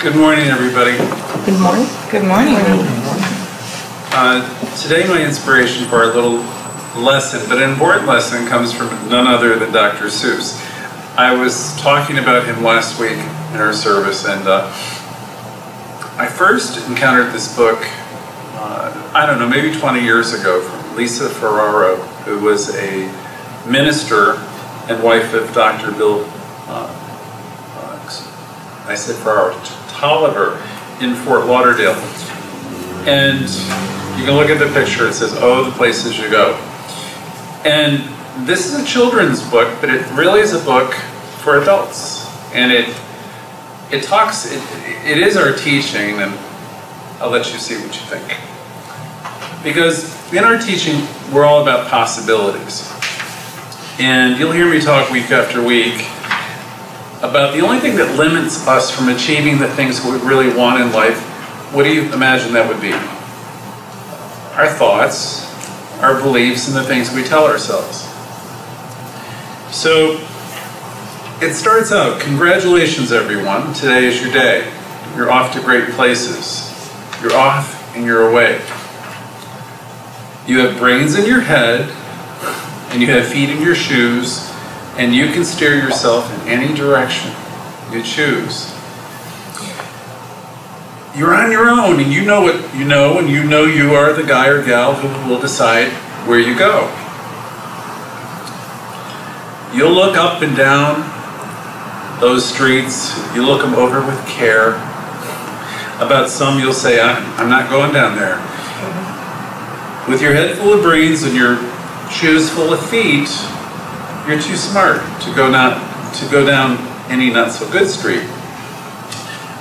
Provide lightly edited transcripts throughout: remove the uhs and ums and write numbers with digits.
Good morning, everybody. Good morning. Good morning. Today my inspiration for our little lesson, but an important lesson, comes from none other than Dr. Seuss. I was talking about him last week in our service, and I first encountered this book, I don't know, maybe 20 years ago, from Lisa Ferraro, who was a minister and wife of Dr. Bill, I said Ferraro, Tolliver in Fort Lauderdale. And you can look at the picture, it says, "Oh, the places you go." And this is a children's book, but it really is a book for adults. And it is our teaching, and I'll let you see what you think. Because in our teaching, we're all about possibilities. And you'll hear me talk week after week about the only thing that limits us from achieving the things we really want in life. What do you imagine that would be? Our thoughts, our beliefs, and the things we tell ourselves. So it starts out, congratulations everyone, today is your day. You're off to great places. You're off and you're away. You have brains in your head, and you have feet in your shoes, and you can steer yourself in any direction you choose. You're on your own, and you know what you know, and you know you are the guy or gal who will decide where you go. You'll look up and down those streets, you look them over with care. About some you'll say, I'm not going down there. With your head full of brains and your shoes full of feet, you're too smart to go down any not so good street.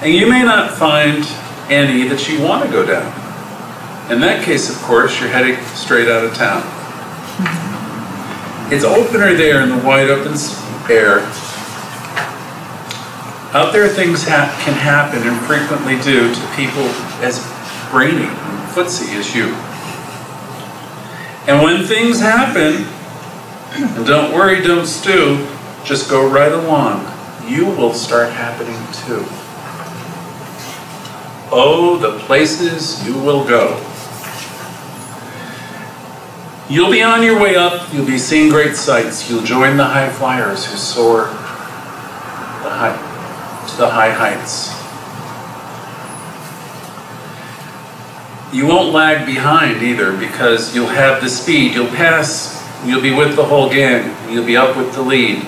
And you may not find any that you want to go down. In that case, of course, you're heading straight out of town. It's opener there in the wide open air. Out there things can happen, and frequently do, to people as brainy and footsie as you. And when things happen, and don't worry, don't stew, just go right along. You will start happening too. Oh, the places you will go. You'll be on your way up, you'll be seeing great sights. You'll join the high flyers who soar to the high heights. You won't lag behind either, because you'll have the speed, you'll pass. You'll be with the whole gang. You'll be up with the lead.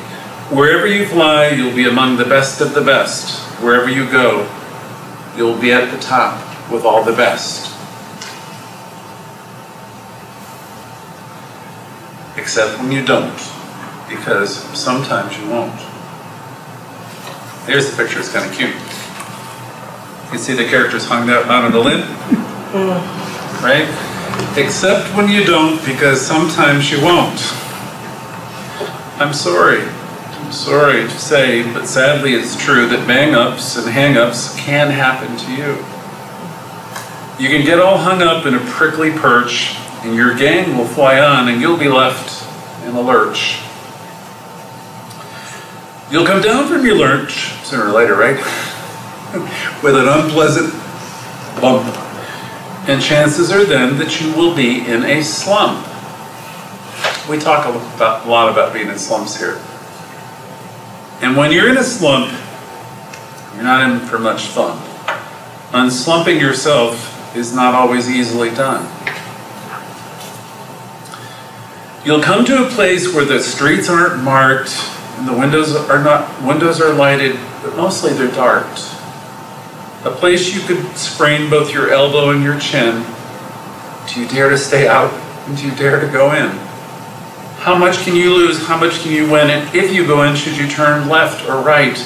Wherever you fly, you'll be among the best of the best. Wherever you go, you'll be at the top with all the best. Except when you don't, because sometimes you won't. Here's the picture, it's kind of cute. You can see the characters hung out on the limb, right? Except when you don't, because sometimes you won't. I'm sorry to say, but sadly it's true that Bangups and Hangups can happen to you. You can get all hung up in a prickly perch, and your gang will fly on, and you'll be left in a lurch. You'll come down from your lurch, sooner or later, right? With an unpleasant bump. And chances are then that you will be in a slump. We talk a lot about being in slumps here. And when you're in a slump, you're not in for much fun. Unslumping yourself is not always easily done. You'll come to a place where the streets aren't marked, and the windows are lighted, but mostly they're dark. A place you could sprain both your elbow and your chin. Do you dare to stay out, and do you dare to go in? How much can you lose? How much can you win? And if you go in, should you turn left or right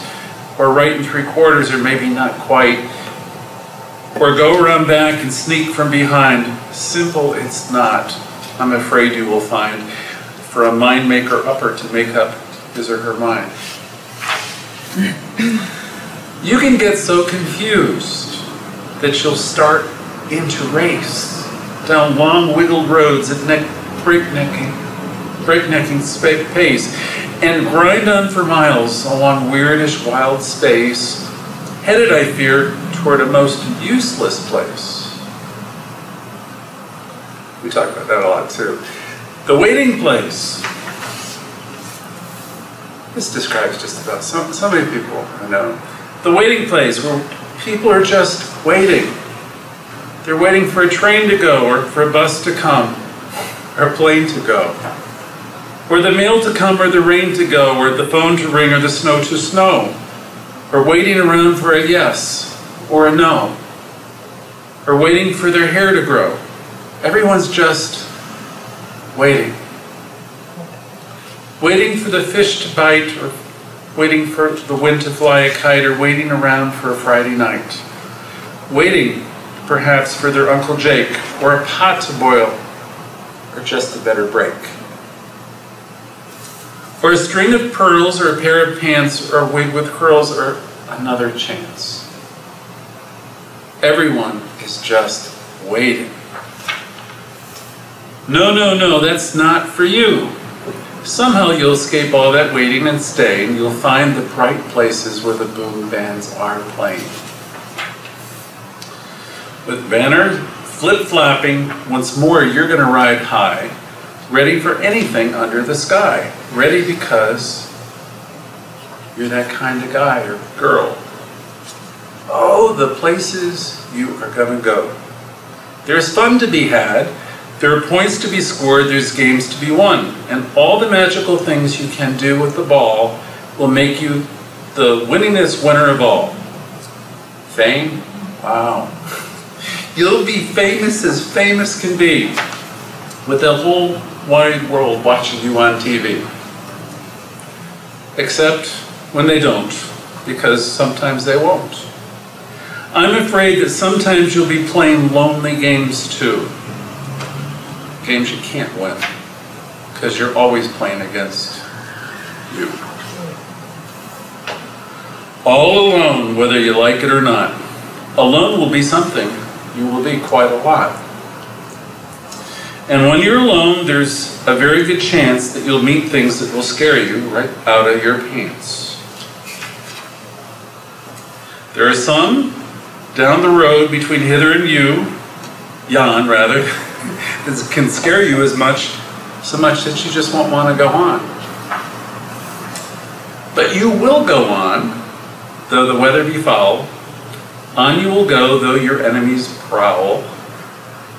and 3/4, or maybe not quite, or go around back and sneak from behind? Simple it's not, I'm afraid you will find, for a mind maker upper to make up his or her mind. You can get so confused that you'll start into race down long wiggled roads at breaknecking pace, and grind on for miles along weirdish wild space headed, I fear, toward a most useless place. We talk about that a lot too. The waiting place. This describes just about so many people I know. The waiting place where people are just waiting. They're waiting for a train to go, or for a bus to come, or a plane to go, or the mail to come, or the rain to go, or the phone to ring, or the snow to snow, or waiting around for a yes or a no, or waiting for their hair to grow. Everyone's just waiting. Waiting for the fish to bite, or waiting for the wind to fly a kite, or waiting around for a Friday night. Waiting, perhaps, for their Uncle Jake, or a pot to boil, or just a better break. Or a string of pearls, or a pair of pants, or a wig with curls, or another chance. Everyone is just waiting. No, no, no, that's not for you. Somehow you'll escape all that waiting and staying. You'll find the bright places where the boom bands are playing. With banner flip-flapping, once more you're going to ride high, ready for anything under the sky. Ready because you're that kind of guy or girl. Oh, the places you are going to go. There's fun to be had. There are points to be scored, there's games to be won, and all the magical things you can do with the ball will make you the winningest winner of all. Fame? Wow. You'll be famous as famous can be, with the whole wide world watching you on TV. Except when they don't, because sometimes they won't. I'm afraid that sometimes you'll be playing lonely games too. Games you can't win, because you're always playing against you. All alone, whether you like it or not. Alone will be something. You will be quite a lot. And when you're alone, there's a very good chance that you'll meet things that will scare you right out of your pants. There are some down the road between hither and yon rather, that can scare you so much that you just won't want to go on. But you will go on, though the weather be foul. On you will go, though your enemies prowl.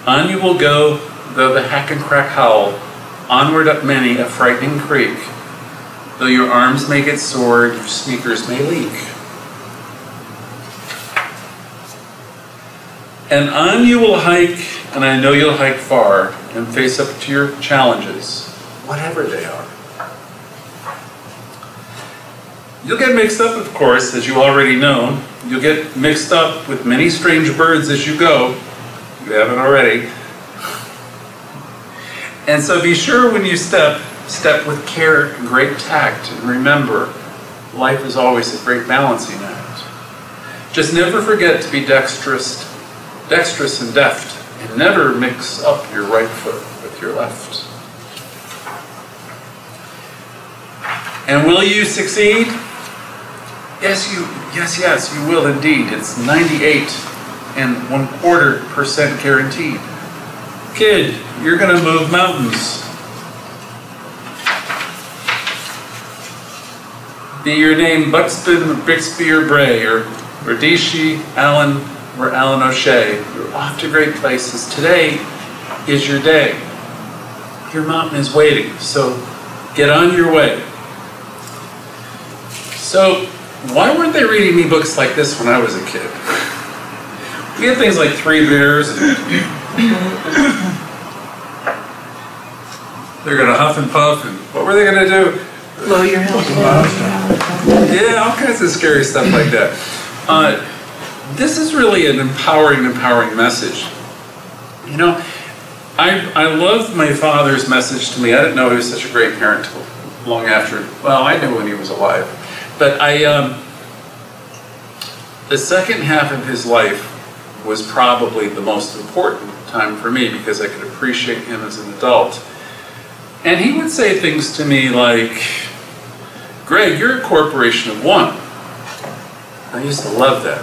On you will go, though the hack and crack howl. Onward up many a frightening creek. Though your arms may get sore, your sneakers may leak. And on you will hike, and I know you'll hike far, and face up to your challenges, whatever they are. You'll get mixed up, of course, as you already know. You'll get mixed up with many strange birds as you go, if you haven't already. And so be sure when you step with care and great tact, and remember, life is always a great balancing act. Just never forget to be dexterous and deft, and never mix up your right foot with your left. And will you succeed? Yes, you will indeed. It's 98.25% guaranteed. Kid, you're going to move mountains. Be your name Buxton, or Bixby, or Bray, or Radishi, Allen, or Alan O'Shea. You're off to great places. Today is your day. Your mountain is waiting, so get on your way. So, why weren't they reading me books like this when I was a kid? We had things like Three Bears. They're going to huff and puff, and what were they going to do? Blow your head. Yeah, all kinds of scary stuff like that. This is really an empowering message. You know, I loved my father's message to me. I didn't know he was such a great parent till long after. Well, I knew when he was alive. But the second half of his life was probably the most important time for me because I could appreciate him as an adult. And he would say things to me like, Greg, you're a corporation of one. I used to love that.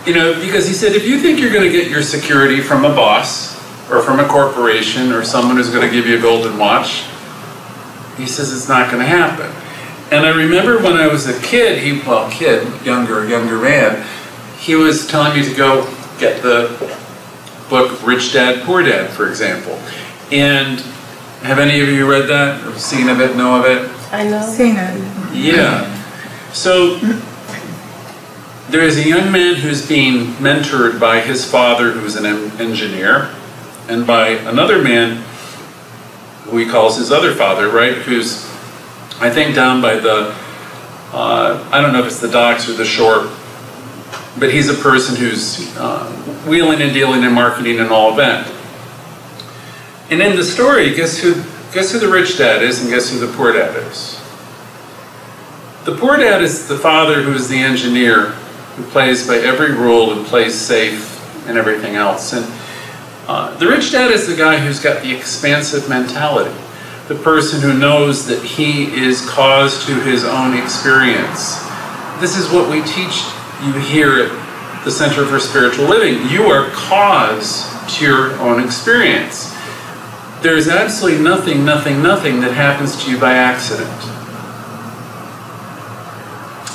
You know, because he said, if you think you're going to get your security from a boss or from a corporation or someone who's going to give you a golden watch, he says it's not going to happen. And I remember when I was a kid, younger man, he was telling me to go get the book Rich Dad, Poor Dad, for example. And have any of you read that, or seen of it, know of it? I know. Seen it. Yeah. So there is a young man who's being mentored by his father, who's an engineer, and by another man who he calls his other father, right, who's, I think, down by the, I don't know if it's the docks or the shore, but he's a person who's wheeling and dealing in marketing and all of that. And in the story, guess who the rich dad is and guess who the poor dad is? The poor dad is the father who is the engineer, who plays by every rule and plays safe and everything else. And the rich dad is the guy who's got the expansive mentality, the person who knows that he is cause to his own experience. This is what we teach you here at the Center for Spiritual Living. You are cause to your own experience. There's absolutely nothing that happens to you by accident.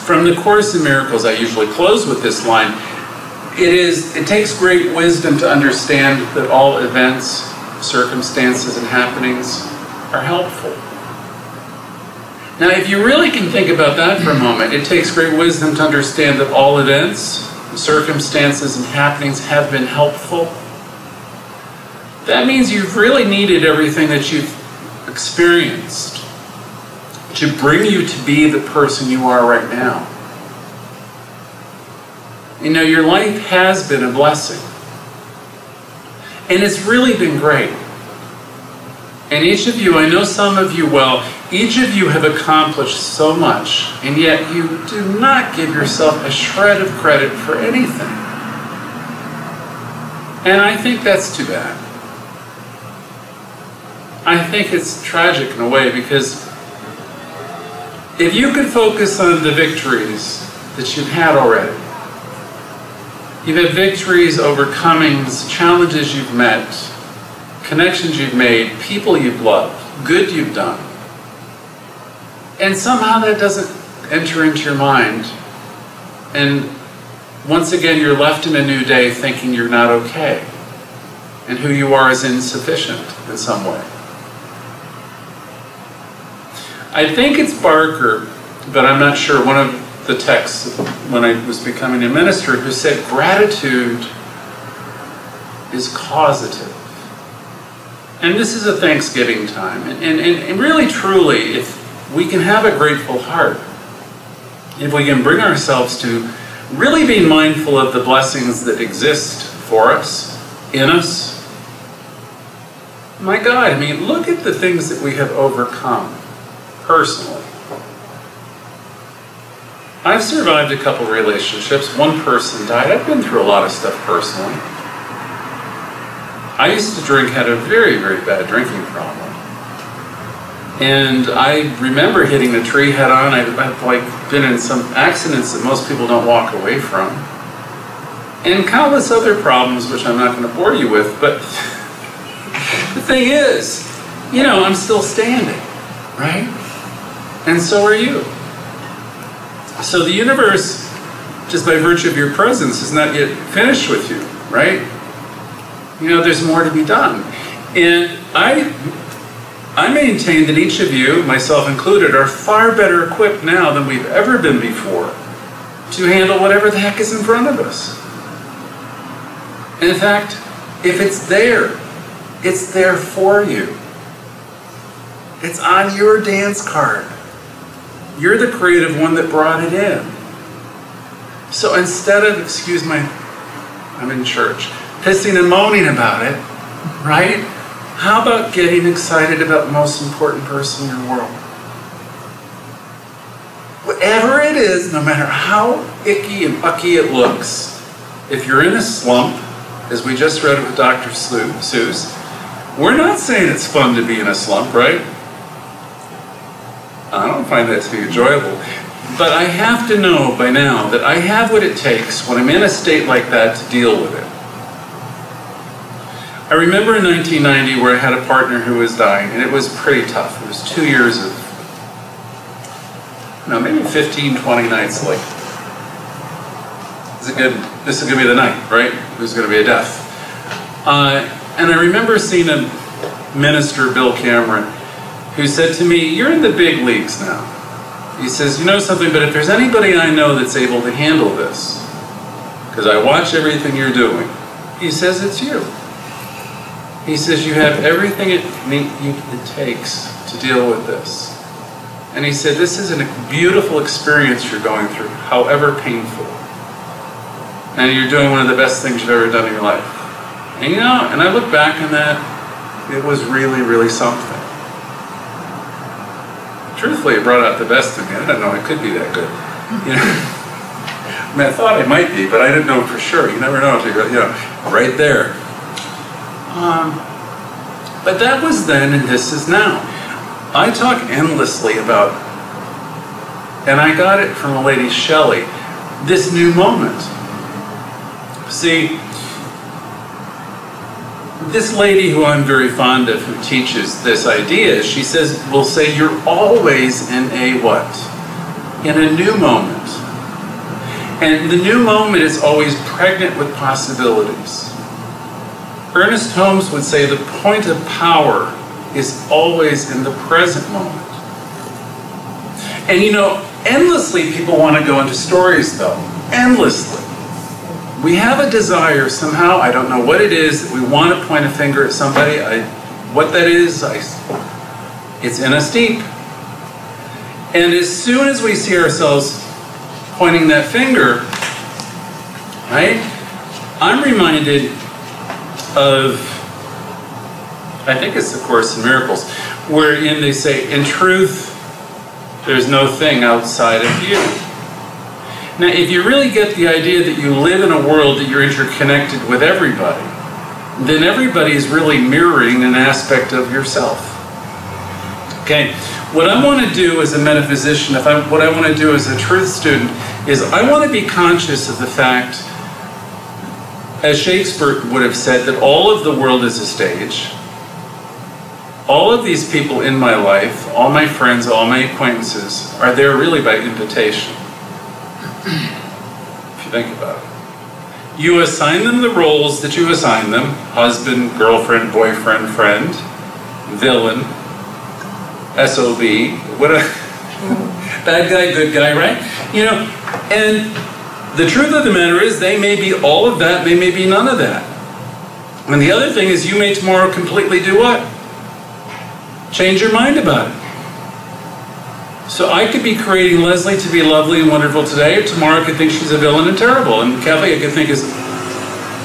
From the Course in Miracles, I usually close with this line. It takes great wisdom to understand that all events, circumstances, and happenings are helpful. Now, if you really can think about that for a moment, it takes great wisdom to understand that all events, circumstances, and happenings have been helpful. That means you've really needed everything that you've experienced to bring you to be the person you are right now. You know, your life has been a blessing. And it's really been great. And each of you, I know some of you well, each of you have accomplished so much, and yet you do not give yourself a shred of credit for anything. And I think that's too bad. I think it's tragic in a way, because if you could focus on the victories that you've had already, you've had victories, overcomings, challenges you've met, connections you've made, people you've loved, good you've done, and somehow that doesn't enter into your mind, and once again you're left in a new day thinking you're not okay, and who you are is insufficient in some way. I think it's Barker, but I'm not sure, one of the texts when I was becoming a minister, who said gratitude is causative. And this is a Thanksgiving time. And really, truly, if we can have a grateful heart, if we can bring ourselves to really being mindful of the blessings that exist for us, in us, my God, I mean, look at the things that we have overcome personally. I've survived a couple relationships. One person died. I've been through a lot of stuff personally. I used to drink, had a very, very bad drinking problem. And I remember hitting a tree head on. I've like been in some accidents that most people don't walk away from. And countless other problems, which I'm not going to bore you with. But the thing is, you know, I'm still standing, right? And so are you. So the universe, just by virtue of your presence, is not yet finished with you, right? You know, there's more to be done. And I maintain that each of you, myself included, are far better equipped now than we've ever been before to handle whatever the heck is in front of us. And in fact, if it's there for you. It's on your dance card. You're the creative one that brought it in. So instead of, I'm in church, pissing and moaning about it, right? How about getting excited about the most important person in your world? Whatever it is, no matter how icky and ucky it looks, if you're in a slump, as we just read with Dr. Seuss, we're not saying it's fun to be in a slump, right? I don't find that to be enjoyable. But I have to know by now that I have what it takes when I'm in a state like that to deal with it. I remember in 1990 where I had a partner who was dying, and it was pretty tough. It was 2 years of, maybe 15, 20 nights like, this is going to be the night, right? There's going to be a death. And I remember seeing a minister, Bill Cameron, who said to me, "You're in the big leagues now." He says, "You know something, but if there's anybody I know that's able to handle this, because I watch everything you're doing," he says, "it's you." He says, "You have everything it takes to deal with this." And he said, "This is a beautiful experience you're going through, however painful. And you're doing one of the best things you've ever done in your life." And and I look back on that, it was really, really something. Truthfully, it brought out the best in me. I didn't know I could be that good. I mean, I thought I might be, but I didn't know for sure. You never know until you're, right there. But that was then, and this is now. I talk endlessly about, and I got it from a lady, Shelley, this new moment. See, this lady who I'm very fond of, who teaches this idea, she will say, you're always in a what? In a new moment. And the new moment is always pregnant with possibilities. Ernest Holmes would say the point of power is always in the present moment. And endlessly people want to go into stories though, endlessly. We have a desire somehow, I don't know what it is, that we want to point a finger at somebody. What that is, it's in us deep. And as soon as we see ourselves pointing that finger, right, I'm reminded of, I think it's the Course in Miracles, wherein they say, in truth, there's no thing outside of you. Now, if you really get the idea that you live in a world that you're interconnected with everybody, then everybody is really mirroring an aspect of yourself. Okay, what I want to do as a metaphysician, what I want to do as a truth student, is I want to be conscious of the fact, as Shakespeare would have said, that all of the world is a stage. All of these people in my life, all my friends, all my acquaintances, are there really by invitation. If you think about it. You assign them the roles that you assign them: husband, girlfriend, boyfriend, friend, villain, SOB, bad guy, good guy, right? And the truth of the matter is they may be all of that, they may be none of that. And the other thing is you may tomorrow completely do what? Change your mind about it. So I could be creating Leslie to be lovely and wonderful today, or tomorrow I could think she's a villain and terrible, and Kathy I could think is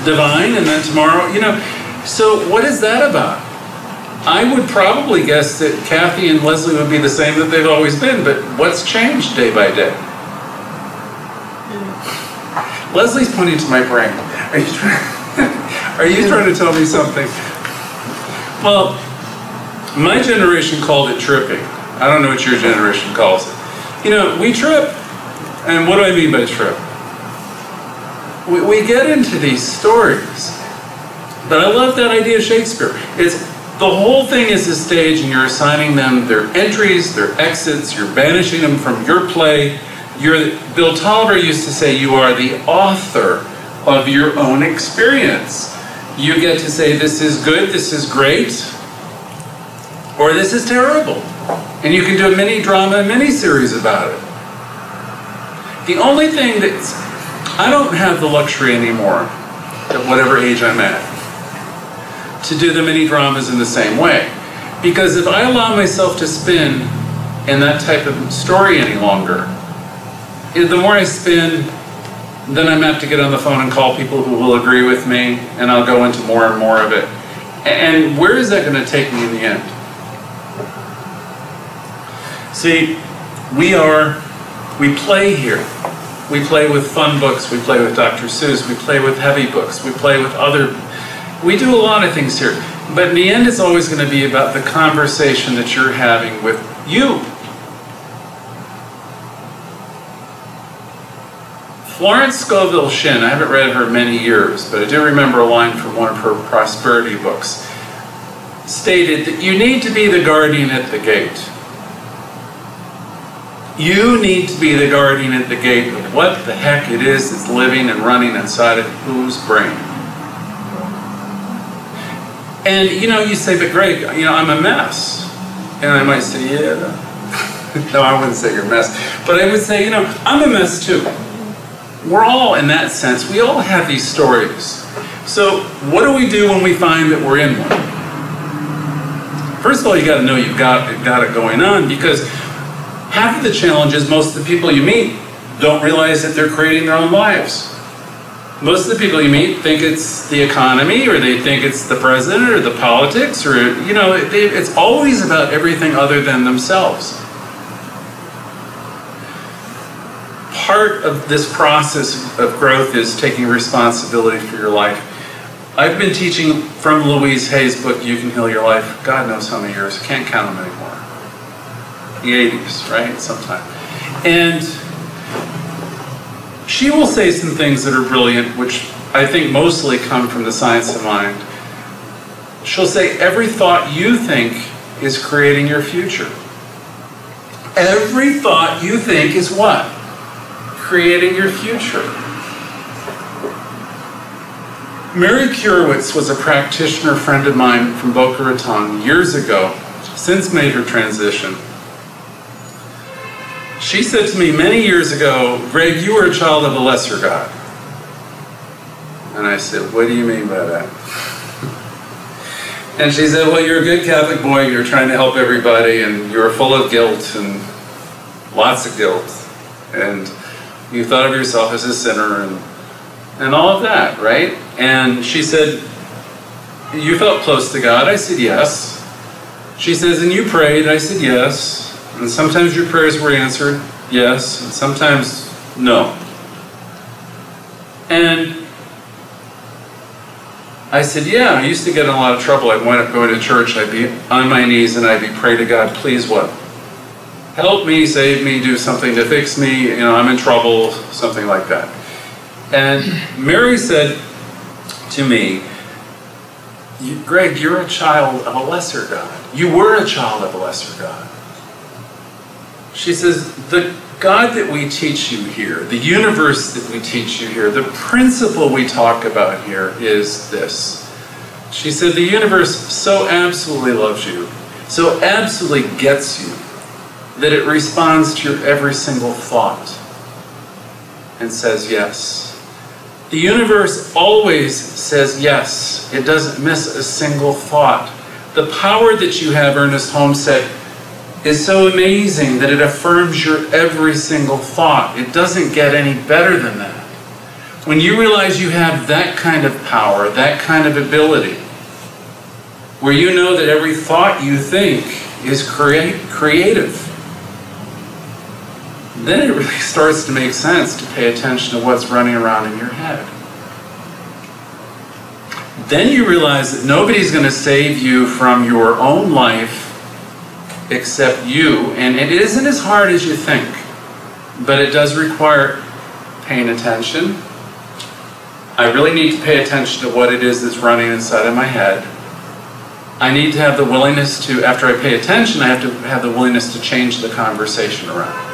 divine, and then tomorrow, So what is that about? I would probably guess that Kathy and Leslie would be the same that they've always been, but what's changed day by day? Leslie's pointing to my brain. Are you trying to tell me something? Well, my generation called it tripping. I don't know what your generation calls it. We trip. And what do I mean by trip? We get into these stories. But I love that idea of Shakespeare. The whole thing is a stage, and you're assigning them their entries, their exits, you're banishing them from your play. Bill Tolliver used to say you are the author of your own experience. You get to say this is good, this is great, or this is terrible. And you can do a mini drama, a mini series about it. The only thing I don't have the luxury anymore, at whatever age I'm at, to do the mini dramas in the same way. Because if I allow myself to spin in that type of story any longer, the more I spin, then I'm apt to get on the phone and call people who will agree with me, and I'll go into more and more of it. And where is that going to take me in the end? See, we play here. We play with fun books, we play with Dr. Seuss, we play with heavy books, we play with we do a lot of things here. But in the end, it's always going to be about the conversation that you're having with you. Florence Scovel Shinn, I haven't read her many years, but I do remember a line from one of her prosperity books, stated that you need to be the guardian at the gate. You need to be the guardian at the gate of what the heck it is that's living and running inside of whose brain. And you say, but Greg, I'm a mess. And I might say, yeah. No, I wouldn't say you're a mess. But I would say, I'm a mess too. We're all, in that sense, we all have these stories. So what do we do when we find that we're in one? First of all, you got to know you've got it going on, because half of the challenges, most of the people you meet don't realize that they're creating their own lives. Most of the people you meet think it's the economy, or they think it's the president, or the politics, or, it's always about everything other than themselves. Part of this process of growth is taking responsibility for your life. I've been teaching from Louise Hay's book, You Can Heal Your Life, God knows how many years. I can't count them anymore. The 80s, right? Sometime. And she will say some things that are brilliant, which I think mostly come from the science of mind. She'll say, every thought you think is creating your future. Every thought you think is what? Creating your future. Mary Curowitz was a practitioner friend of mine from Boca Raton years ago, since made her transition. She said to me many years ago, Greg, you are a child of a lesser God. And I said, what do you mean by that? And she said, well, you're a good Catholic boy, you're trying to help everybody, and you're full of guilt, and lots of guilt, and you thought of yourself as a sinner, and all of that, right? And she said, you felt close to God? I said, yes. She says, and you prayed? I said, yes. And sometimes your prayers were answered, yes, and sometimes no. And I said, yeah, I used to get in a lot of trouble. I'd wind up going to church, I'd be on my knees, and I'd be praying to God, please what? Help me, save me, do something to fix me, I'm in trouble, something like that. And Mary said to me, Greg, you're a child of a lesser God. You were a child of a lesser God. She says, the God that we teach you here, the universe that we teach you here, the principle we talk about here is this. She said, the universe so absolutely loves you, so absolutely gets you, that it responds to your every single thought and says yes. The universe always says yes. It doesn't miss a single thought. The power that you have, Ernest Holmes said, is so amazing that it affirms your every single thought. It doesn't get any better than that. When you realize you have that kind of power, that kind of ability, where you know that every thought you think is creative, then it really starts to make sense to pay attention to what's running around in your head. Then you realize that nobody's going to save you from your own life except you, and it isn't as hard as you think, but it does require paying attention. I really need to pay attention to what it is that's running inside of my head. I need to have the willingness to, after I pay attention, I have to have the willingness to change the conversation around.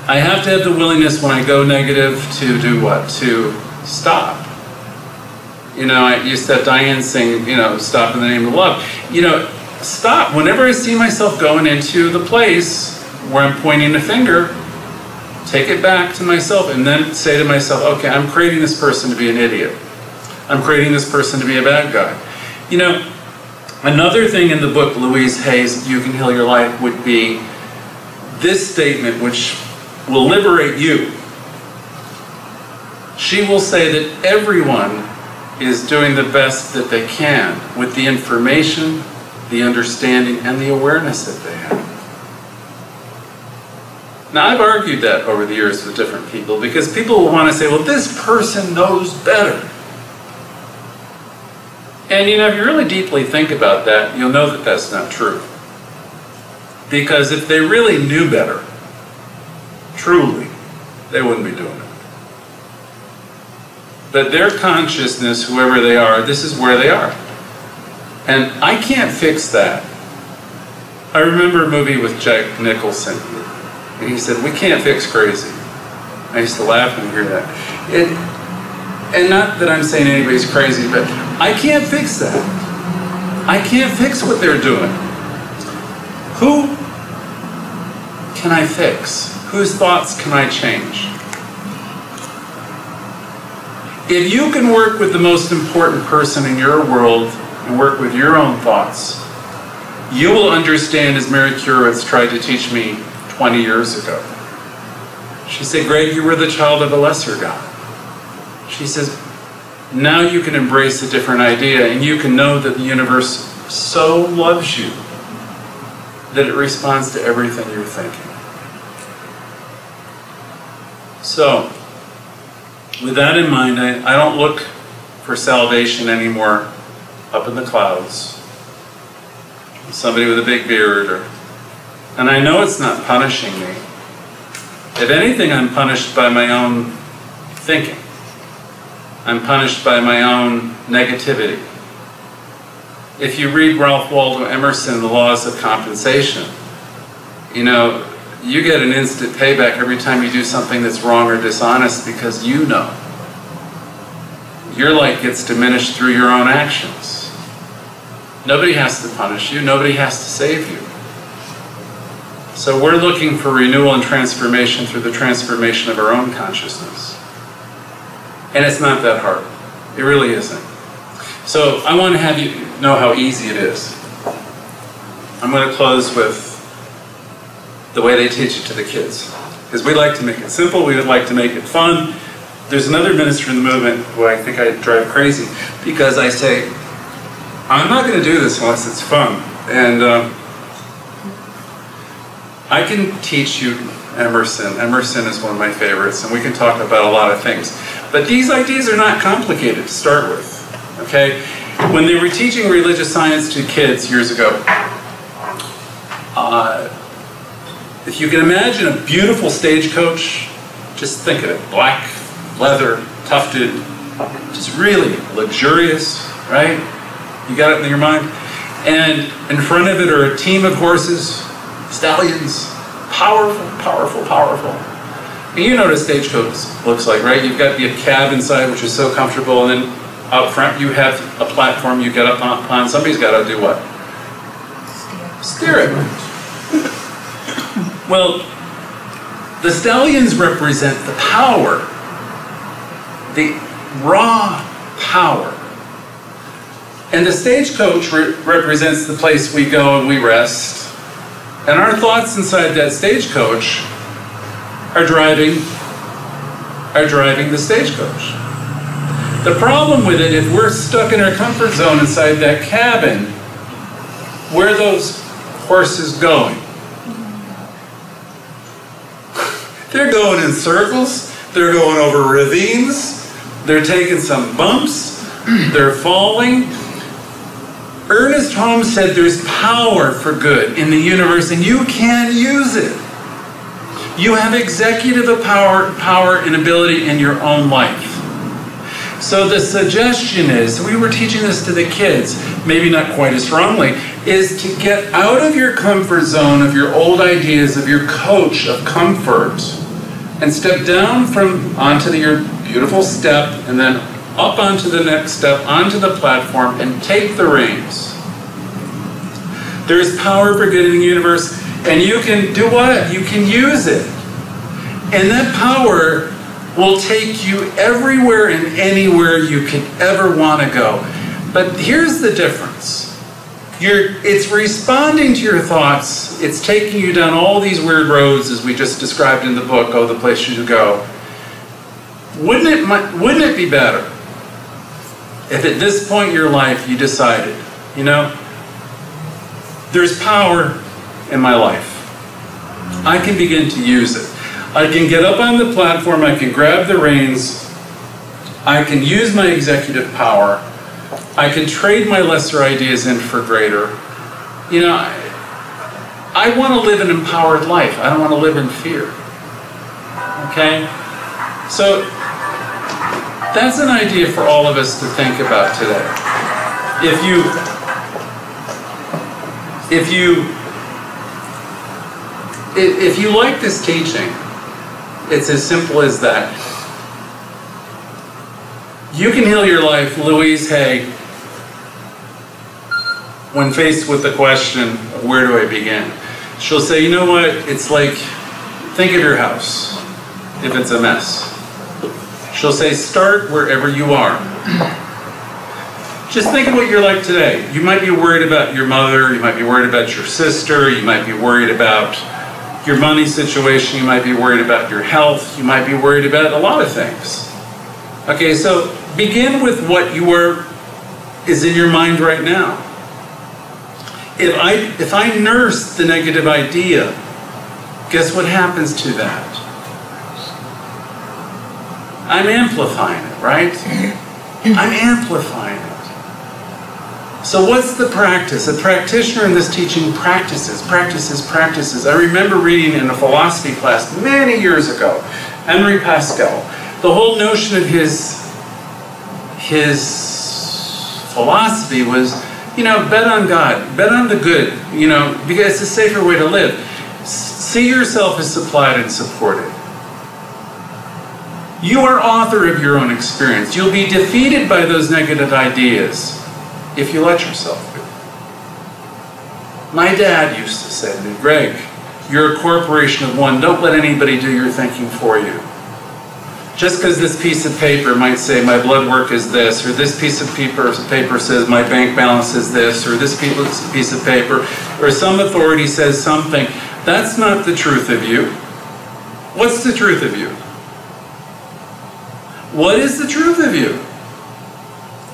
I have to have the willingness when I go negative to do what? To stop. I used to have Diane sing, stop in the name of love. Stop. Whenever I see myself going into the place where I'm pointing the finger, take it back to myself and then say to myself, okay, I'm creating this person to be an idiot. I'm creating this person to be a bad guy. Another thing in the book, Louise Hay's You Can Heal Your Life, would be this statement, which will liberate you. She will say that everyone is doing the best that they can with the information, the understanding, and the awareness that they have. Now, I've argued that over the years with different people, because people will want to say, well, this person knows better. And if you really deeply think about that, you'll know that that's not true. Because if they really knew better, truly, they wouldn't be doing it. that their consciousness, whoever they are, this is where they are. And I can't fix that. I remember a movie with Jack Nicholson, and he said, "We can't fix crazy." I used to laugh when I hear that. And not that I'm saying anybody's crazy, but I can't fix that. I can't fix what they're doing. Who can I fix? Whose thoughts can I change? If you can work with the most important person in your world and work with your own thoughts, you will understand, as Mary Kurowitz tried to teach me 20 years ago. She said, "Greg, you were the child of a lesser God." She says, now you can embrace a different idea, and you can know that the universe so loves you that it responds to everything you're thinking. So, with that in mind, I don't look for salvation anymore up in the clouds. Somebody with a big beard, and I know it's not punishing me. If anything, I'm punished by my own thinking. I'm punished by my own negativity. If you read Ralph Waldo Emerson, The Laws of Compensation, you know, you get an instant payback every time you do something that's wrong or dishonest, because you know. Your light gets diminished through your own actions. Nobody has to punish you. Nobody has to save you. So we're looking for renewal and transformation through the transformation of our own consciousness. And it's not that hard. It really isn't. So I want to have you know how easy it is. I'm going to close with the way they teach it to the kids. Because we like to make it simple, we would like to make it fun. There's another minister in the movement who I think I drive crazy, because I say, I'm not going to do this unless it's fun. And I can teach you Emerson. Emerson is one of my favorites, and we can talk about a lot of things. But these ideas are not complicated to start with, okay? When they were teaching religious science to kids years ago, if you can imagine a beautiful stagecoach, just think of it, black, leather, tufted, just really luxurious, right? You got it in your mind? And in front of it are a team of horses, stallions, powerful, powerful, powerful. And you know what a stagecoach looks like, right? You've got the cab inside, which is so comfortable, and then out front you have a platform you get up on. Somebody's got to do what? Steer it. Well, the stallions represent the power, the raw power. And the stagecoach represents the place we go and we rest. And our thoughts inside that stagecoach are driving the stagecoach. The problem with it, if we're stuck in our comfort zone inside that cabin, where are those horses going? They're going in circles, they're going over ravines, they're taking some bumps, they're falling. Ernest Holmes said there's power for good in the universe, and you can use it. You have executive power and ability in your own life. So the suggestion is, we were teaching this to the kids, maybe not quite as strongly, is to get out of your comfort zone, of your old ideas, of your coach of comfort, and step down onto your beautiful step, and then up onto the next step, onto the platform, and take the reins. There's power for good in the universe, and you can do what? You can use it. And that power will take you everywhere and anywhere you could ever want to go. But here's the difference. It's responding to your thoughts. It's taking you down all these weird roads, as we just described in the book, Oh, the Place You Go. Wouldn't it be better if at this point in your life you decided, you know, there's power in my life. I can begin to use it. I can get up on the platform, I can grab the reins, I can use my executive power, I can trade my lesser ideas in for greater. You know, I want to live an empowered life. I don't want to live in fear. Okay? So, That's an idea for all of us to think about today. If you like this teaching, it's as simple as that. You can heal your life, Louise Hay, when faced with the question of where do I begin? She'll say, you know what, it's like, think of your house, if it's a mess. She'll say, start wherever you are. Just think of what you're like today. You might be worried about your mother, you might be worried about your sister, you might be worried about your money situation, you might be worried about your health, you might be worried about a lot of things. Okay, so begin with what is in your mind right now. If I nurse the negative idea, guess what happens to that? I'm amplifying it, right? I'm amplifying it. So what's the practice? A practitioner in this teaching practices. I remember reading in a philosophy class many years ago, Henri Pascal, the whole notion of his philosophy was, bet on God, bet on the good, because it's a safer way to live. See yourself as supplied and supported. You are author of your own experience. You'll be defeated by those negative ideas if you let yourself be. My dad used to say to me, Greg, you're a corporation of one. Don't let anybody do your thinking for you. Just because this piece of paper might say my blood work is this, or this piece of paper says my bank balance is this, or this piece of paper, or some authority says something, that's not the truth of you. What's the truth of you? What is the truth of you?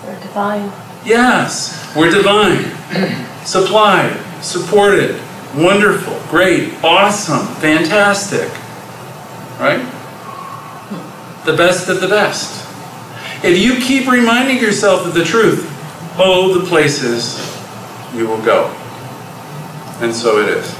We're divine. Yes, we're divine. Supplied, supported, wonderful, great, awesome, fantastic. Right? The best of the best. If you keep reminding yourself of the truth, oh, the places you will go. And so it is.